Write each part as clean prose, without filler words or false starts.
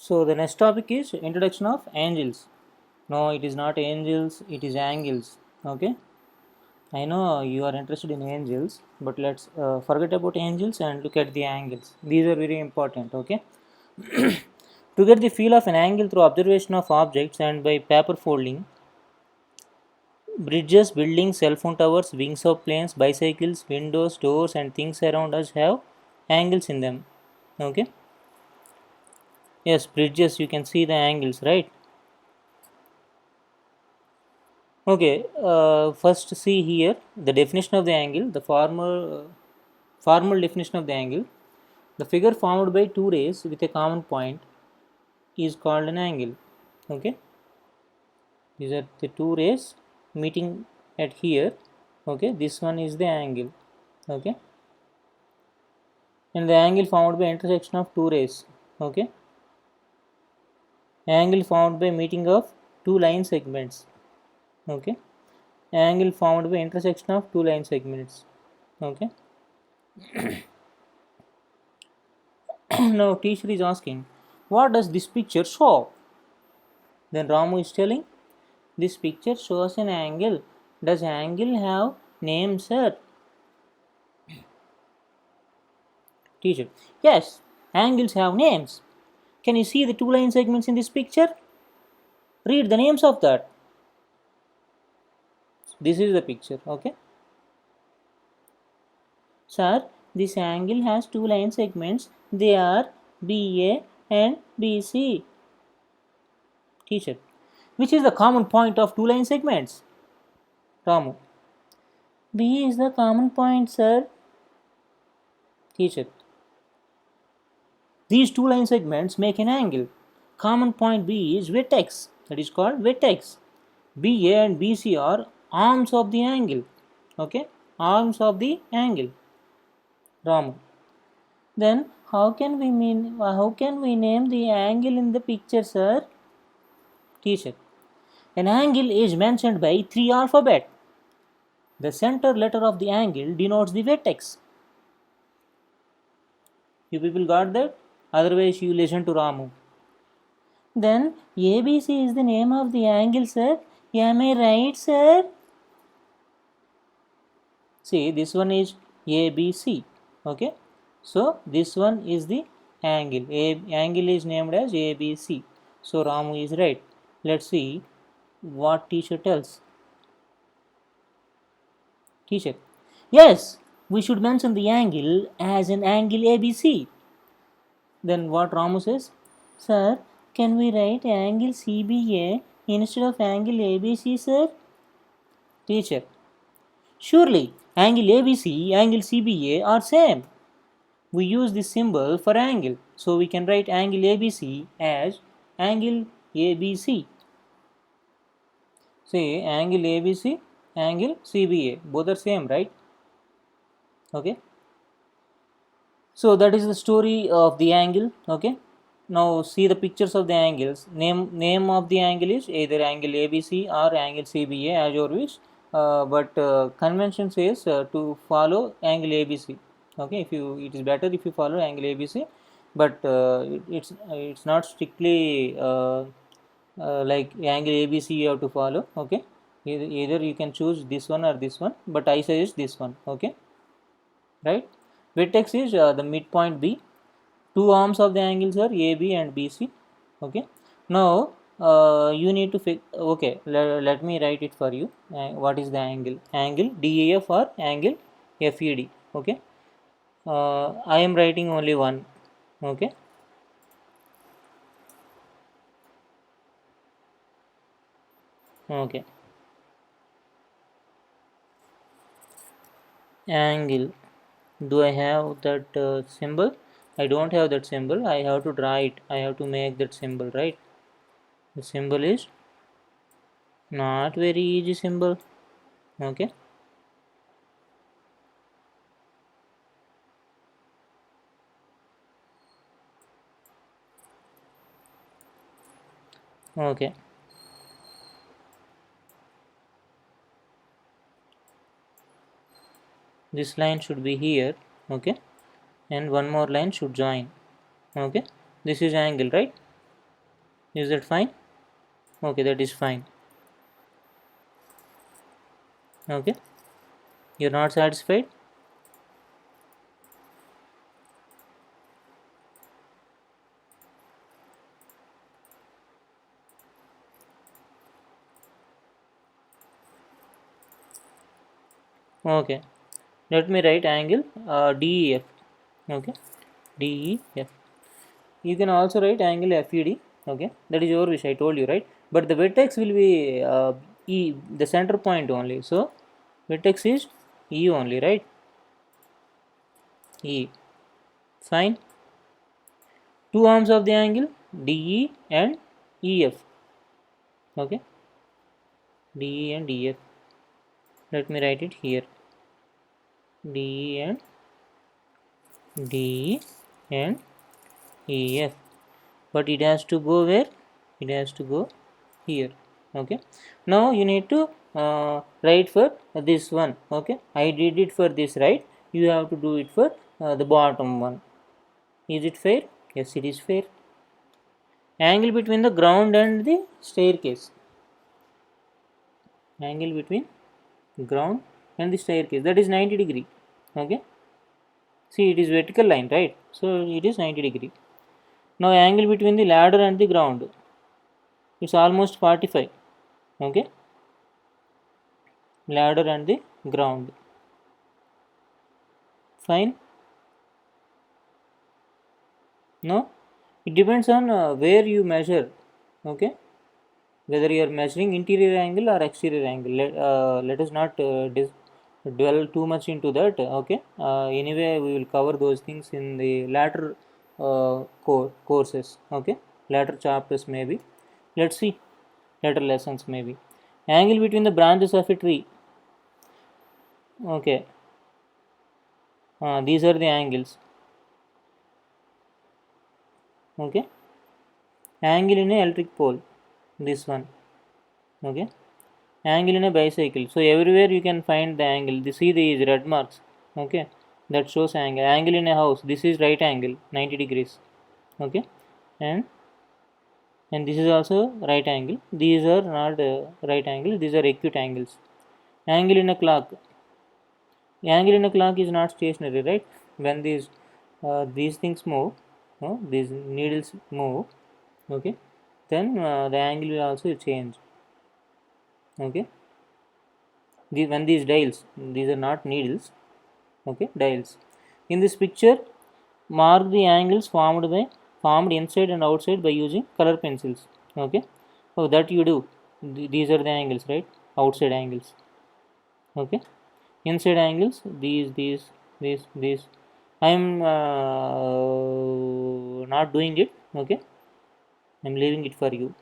So the next topic is introduction of angles. No, it is not angels, it is angles. Okay, I know you are interested in angels, but let's forget about angels and look at the angles. These are very important. Okay, to get the feel of an angle through observation of objects and by paper folding, bridges, buildings, cell phone towers, wings of planes, bicycles, windows, doors, and things around us have angles in them. Okay, yes, bridges, you can see the angles, right? Okay, first see here the definition of the angle, the formal definition of the angle. The figure formed by two rays with a common point is called an angle. Okay, these are the two rays meeting at here. Okay, this one is the angle. Okay, and the angle formed by intersection of two rays. Okay, angle formed by meeting of two line segments. Okay, angle formed by intersection of two line segments. Okay. Now teacher is asking, what does this picture show? Then Ramu is telling, this picture shows an angle. Does angle have name, sir? Teacher, yes, angles have names. Can you see the two line segments in this picture? Read the names of that. This is the picture, okay? Sir, this angle has two line segments. They are BA and BC. Teacher, which is the common point of two line segments? Ramu, B is the common point, sir. Teacher, these two line segments make an angle. Common point B is vertex, that is called vertex. BA and BC are arms of the angle. Okay, arms of the angle. Ramu. Then how can we name the angle in the picture, sir? Teacher. An angle is mentioned by three alphabet. The center letter of the angle denotes the vertex. You people got that? Otherwise you listen to Ramu. Then ABC is the name of the angle, sir. Am I right, sir? See, this one is ABC. Okay. So this one is the angle. Angle is named as ABC. So Ramu is right. Let's see what teacher tells. Teacher. Yes, we should mention the angle as an angle ABC. Then what Ramu says? Sir, can we write angle CBA instead of angle ABC, sir? Teacher. Surely, angle ABC, angle CBA are same. We use this symbol for angle. So we can write angle ABC as angle ABC. Say angle ABC, angle CBA. Both are same, right? Okay. So that is the story of the angle. Okay. Now see the pictures of the angles. Name of the angle is either angle ABC or angle CBA as your wish. But convention says to follow angle ABC. Okay, if you it is better if you follow angle ABC, but it's not strictly like angle ABC you have to follow. Okay, either you can choose this one or this one, but I suggest this one. Okay, right? Vertex is the midpoint B. Two arms of the angles are AB and BC. Okay. Now you need to fix. Okay, let me write it for you. What is the angle? Angle DAF or angle FED. Okay. I am writing only one. Okay. Okay. Angle. Do I have that symbol? I don't have that symbol. I have to draw it. I have to make that symbol, right? The symbol is not very easy symbol. Okay. Okay. This line should be here. Okay. And one more line should join. Okay. This is angle, right? Is that fine? Okay, that is fine. Okay, you're not satisfied? Okay, let me write angle DEF. Okay, DEF. You can also write angle FED. Okay, that is your wish, I told you, right? But the vertex will be E, the center point only. So vertex is E only, right? E. Fine. Two arms of the angle DE and EF. Okay, DE and EF. Let me write it here. DE and DE and EF. But it has to go where? It has to go here. Okay, now you need to write for this one. Okay, I did it for this, right? You have to do it for the bottom one. Is it fair? Yes, it is fair. Angle between the ground and the staircase. Angle between ground and the staircase, that is 90 degree. Okay, see, it is vertical line, right? So it is 90 degree. Now angle between the ladder and the ground, it's almost 45. Okay, ladder and the ground. Fine. No, it depends on where you measure. Okay, whether you are measuring interior angle or exterior angle. Let us not dwell too much into that. Okay, anyway, we will cover those things in the later courses. Okay, later chapters maybe. Let's see, later lessons maybe. Angle between the branches of a tree. Okay, these are the angles. Okay, angle in a electric pole. This one. Okay, angle in a bicycle. So everywhere you can find the angle. See these red marks. Okay, that shows angle. Angle in a house. This is right angle, 90 degrees. Okay, and this is also right angle. These are not right angle. These are acute angles. Angle in a clock. Angle in a clock is not stationary, right? When these things move, these needles move. Okay, then the angle will also change. Okay, when these dials, these are not needles. Okay, dials. In this picture, mark the angles formed inside and outside by using color pencils. Okay, so that you do. These are the angles, right? Outside angles. Okay, inside angles. These. I am not doing it. Okay, I am leaving it for you.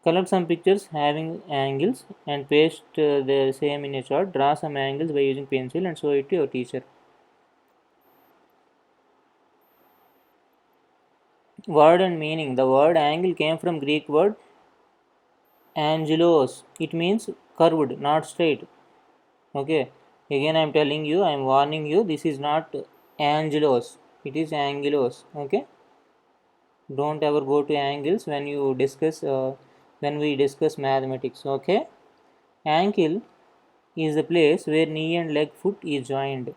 Collect some pictures having angles and paste the same in a chart. Draw some angles by using pencil and show it to your teacher. Word and meaning. The word angle came from Greek word angelos. It means curved, not straight. Okay. Again, I am telling you, I am warning you. This is not angelos. It is angelos. Okay. Don't ever go to angles when you discuss. When we discuss mathematics. Okay. Ankle is the place where knee and leg foot is joined.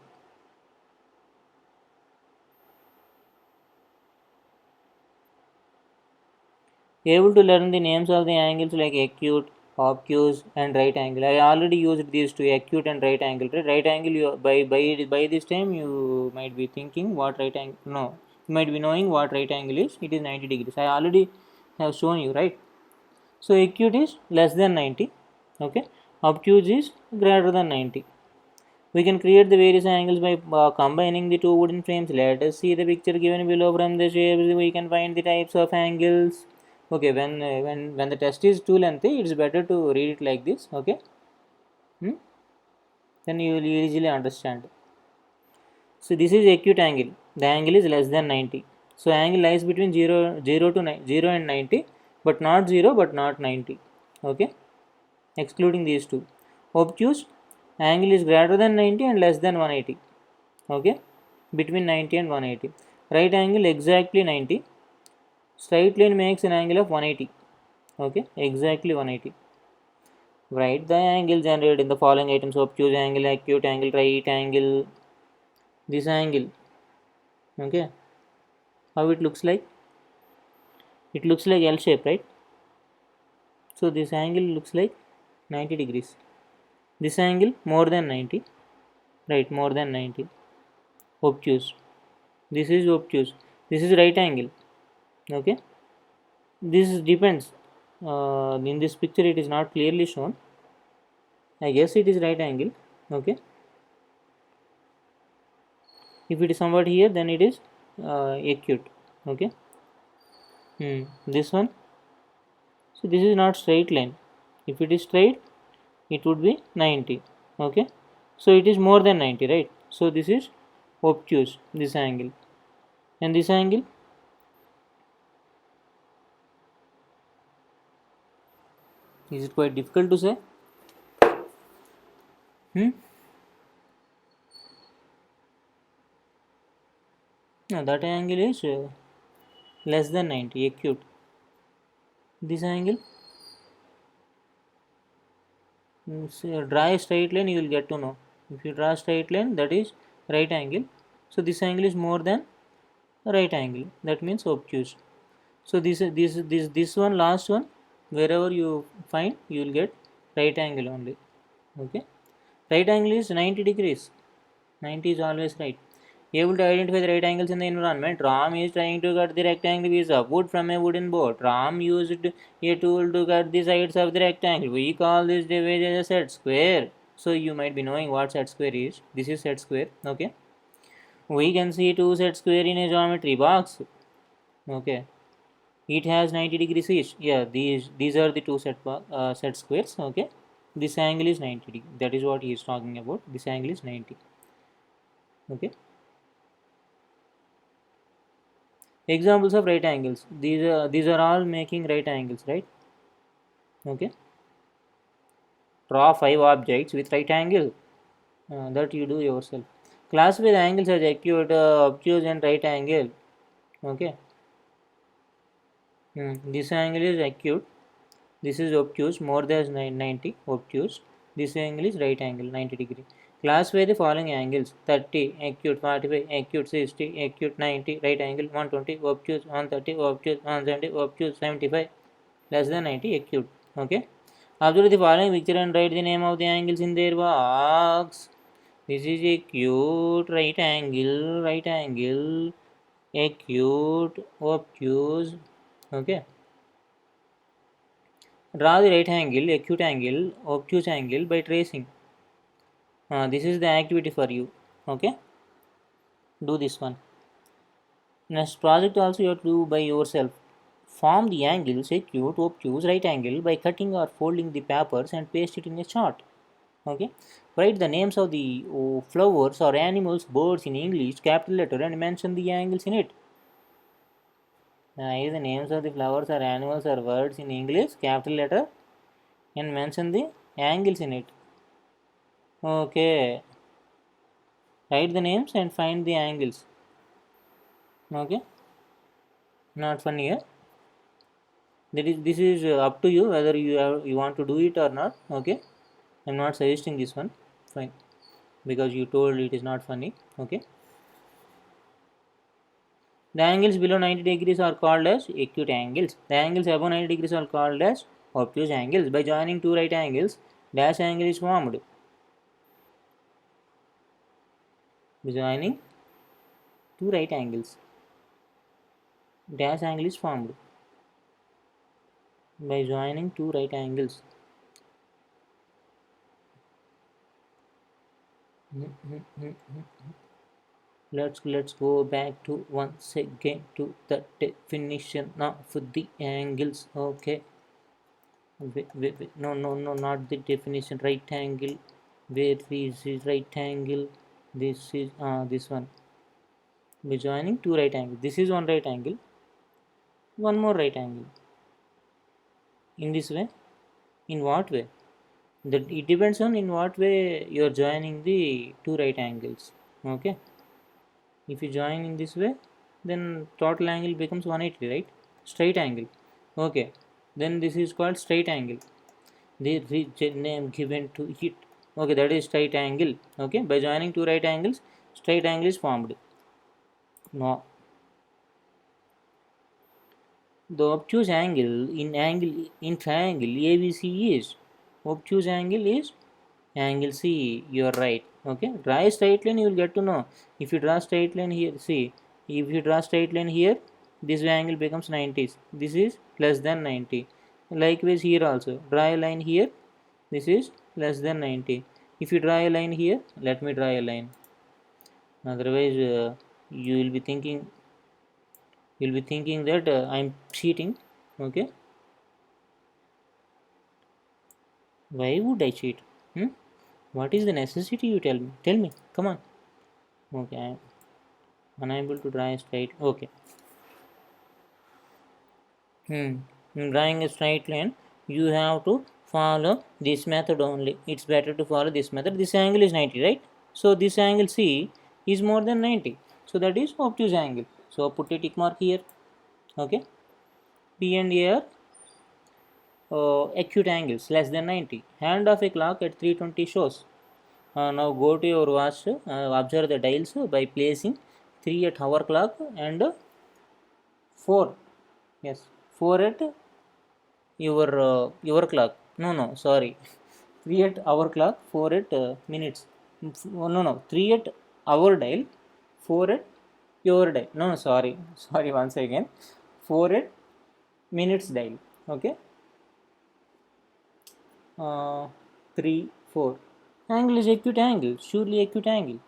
Able to learn the names of the angles like acute, obtuse, and right angle. I already used these two, acute and right angle. Right angle, you by this time you might be thinking what right angle. No, you might be knowing what right angle is. It is 90 degrees. I already have shown you, right? So acute is less than 90. Okay, obtuse is greater than 90. We can create the various angles by combining the two wooden frames. Let us see the picture given below. From the shapes we can find the types of angles. Okay, when the test is too lengthy, it's better to read it like this. Okay, then you will easily understand. So this is acute angle. The angle is less than 90. So angle lies between 0 and 90, but not 0 but not 90. Okay, excluding these two. Obtuse angle is greater than 90 and less than 180. Okay, between 90 and 180. right angle exactly 90, straight line makes an angle of 180. Okay, exactly 180. Write the angle generated in the following items: obtuse angle, acute angle, right angle. This angle, okay, how it looks like? It looks like L shape, right? So this angle looks like 90 degrees. This angle more than 90, right? More than 90. Obtuse. This is obtuse. This is right angle. Okay. This depends. In this picture, it is not clearly shown. I guess it is right angle. Okay. If it is somewhat here, then it is acute. Okay. This one. So this is not straight line. If it is straight, it would be 90. Okay. So it is more than 90, right? So this is obtuse, this angle. And this angle, is it quite difficult to say? Hmm? No, that angle is less than 90, acute. This angle, draw a straight line, you will get to know. If you draw a straight line, that is right angle. So this angle is more than right angle. That means obtuse. So this one, last one, wherever you find, you will get right angle only. Okay. Right angle is 90 degrees. 90 is always right. Able to identify the right angles in the environment. Ram is trying to cut the rectangle piece of wood from a wooden board. Ram used a tool to cut the sides of the rectangle. We call this device as a set square. So you might be knowing what set square is. This is set square. Okay. We can see two set square in a geometry box. Okay. It has 90 degrees each. Yeah, these are the two set squares. Okay. This angle is 90 degree. That is what he is talking about. This angle is 90. Okay. Examples of right angles. These are all making right angles, right? Okay. Draw 5 objects with right angle. That you do yourself. Classify the angles as acute, obtuse, and right angle. Okay. This angle is acute. This is obtuse, more than 90. Obtuse. This angle is right angle, 90 degree. Classify the following angles: 30, acute 45, acute 60, acute 90, right angle 120, obtuse 130, obtuse 170, obtuse 75, less than 90, acute. Okay. Observe the following picture and write the name of the angles in their box. This is acute, right angle, acute, obtuse. Okay. Draw the right angle, acute angle, obtuse angle by tracing. This is the activity for you. Okay. Do this one. Next project also you have to do by yourself. Form the angles acute, obtuse, right angle by cutting or folding the papers and paste it in a chart. Okay. Write the names of the flowers or animals, birds in English, capital letter, and mention the angles in it. Write the names of the flowers or animals or birds in English, capital letter, and mention the angles in it. Okay. Write the names and find the angles. Okay. Not funny here. This is up to you whether you want to do it or not. Okay. I'm not suggesting this one. Fine. Because you told it is not funny. Okay. The angles below 90 degrees are called as acute angles. The angles above 90 degrees are called as obtuse angles. By joining two right angles, dash angle is formed. By joining two right angles, dash angle is formed. By joining two right angles. Let's go back to once again to the definition of the angles. Okay. Wait, no, not the definition. Right angle. Where is right angle? This is this one. By joining two right angles. This is one right angle. One more right angle. In this way. In what way? That it depends on in what way you are joining the two right angles. Okay. If you join in this way, then total angle becomes 180, right? Straight angle. Okay, then this is called straight angle. The name given to it. Okay, that is straight angle. Okay, by joining two right angles, straight angle is formed. Now, the obtuse angle in triangle ABC is obtuse angle is angle C. You are right. Okay, draw a straight line, you will get to know. If you draw straight line here, see, if you draw straight line here, this angle becomes 90. This is less than 90. Likewise here also, draw a line here, this is less than 90. If you draw a line here, let me draw a line. Otherwise, you will be thinking that I'm cheating. Okay, why would I cheat? Hmm? What is the necessity? You tell me. Tell me. Come on. Okay, I'm unable to draw a straight. Okay. In drawing a straight line, you have to follow this method only. It's better to follow this method. This angle is 90, right? So this angle C is more than 90. So that is obtuse angle. So put a tick mark here. Okay. P and A are acute angles less than 90. Hand of a clock at 3:20 shows. Now go to your watch, observe the dials by placing 3 at hour clock and 4. Yes, 4 at your clock. No, sorry. 3 at hour clock, 4 at minutes. No, 3 at hour dial, 4 at your dial. No, sorry. Sorry, once again. 4 at minutes dial. Okay. 3, 4. Angle is acute angle. Surely acute angle.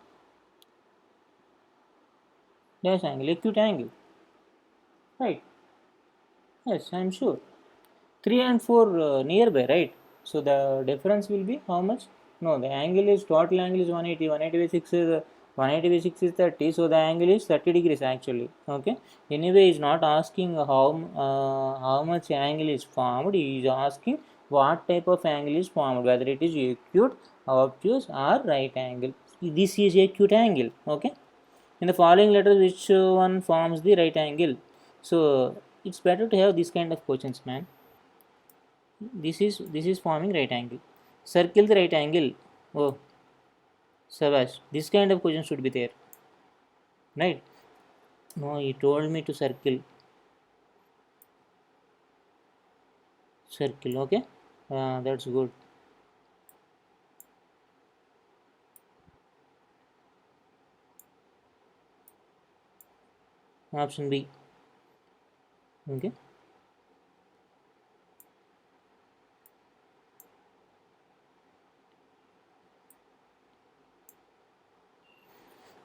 Dash angle, acute angle. Right. Yes, I am sure. 3 and 4 nearby, right? So the difference will be how much? No, the angle is total angle is 180. 180 by 6 is 180 by 6 is 30. So the angle is 30 degrees actually. Okay. Anyway, is not asking how much angle is formed. He is asking what type of angle is formed, whether it is acute, obtuse, or right angle. This is acute angle. Okay. In the following letters, which one forms the right angle? So it's better to have this kind of questions, man. This is forming right angle. Circle the right angle. Oh, Sabash, this kind of question should be there, right? No, he told me to circle. Okay, that's good. Option B. Okay.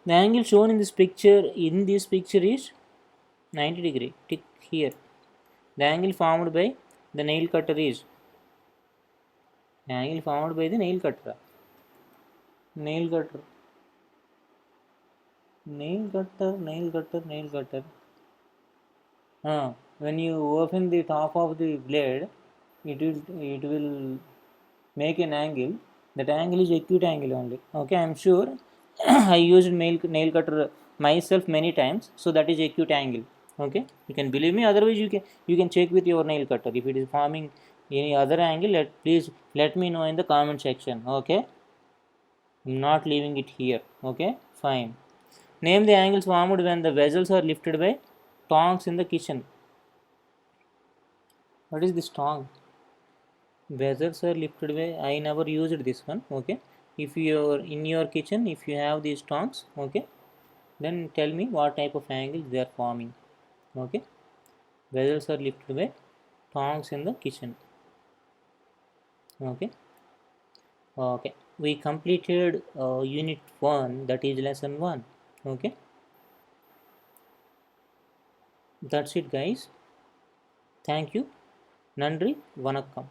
The angle shown in this picture is 90 degree. Tick here. The angle formed by the nail cutter is angle formed by the nail cutter. Nail cutter. Nail cutter. Nail cutter. Nail cutter. When you open the top of the blade, it will make an angle. That angle is acute angle only. Okay, I'm sure. I used nail cutter myself many times, so that is acute angle. Okay, you can believe me. Otherwise, you can check with your nail cutter. If it is forming any other angle, please let me know in the comment section. Okay, I'm not leaving it here. Okay, fine. Name the angles formed when the vessels are lifted by tongs in the kitchen. What is this tong? Vessels are lifted by. I never used this one. Okay, if you're in your kitchen, if you have these tongs, okay, then tell me what type of angles they are forming. Okay, vessels are lifted by tongs in the kitchen. Okay, okay, we completed unit 1, that is lesson 1. Okay, that's it guys. Thank you. Nandri, vanakkam.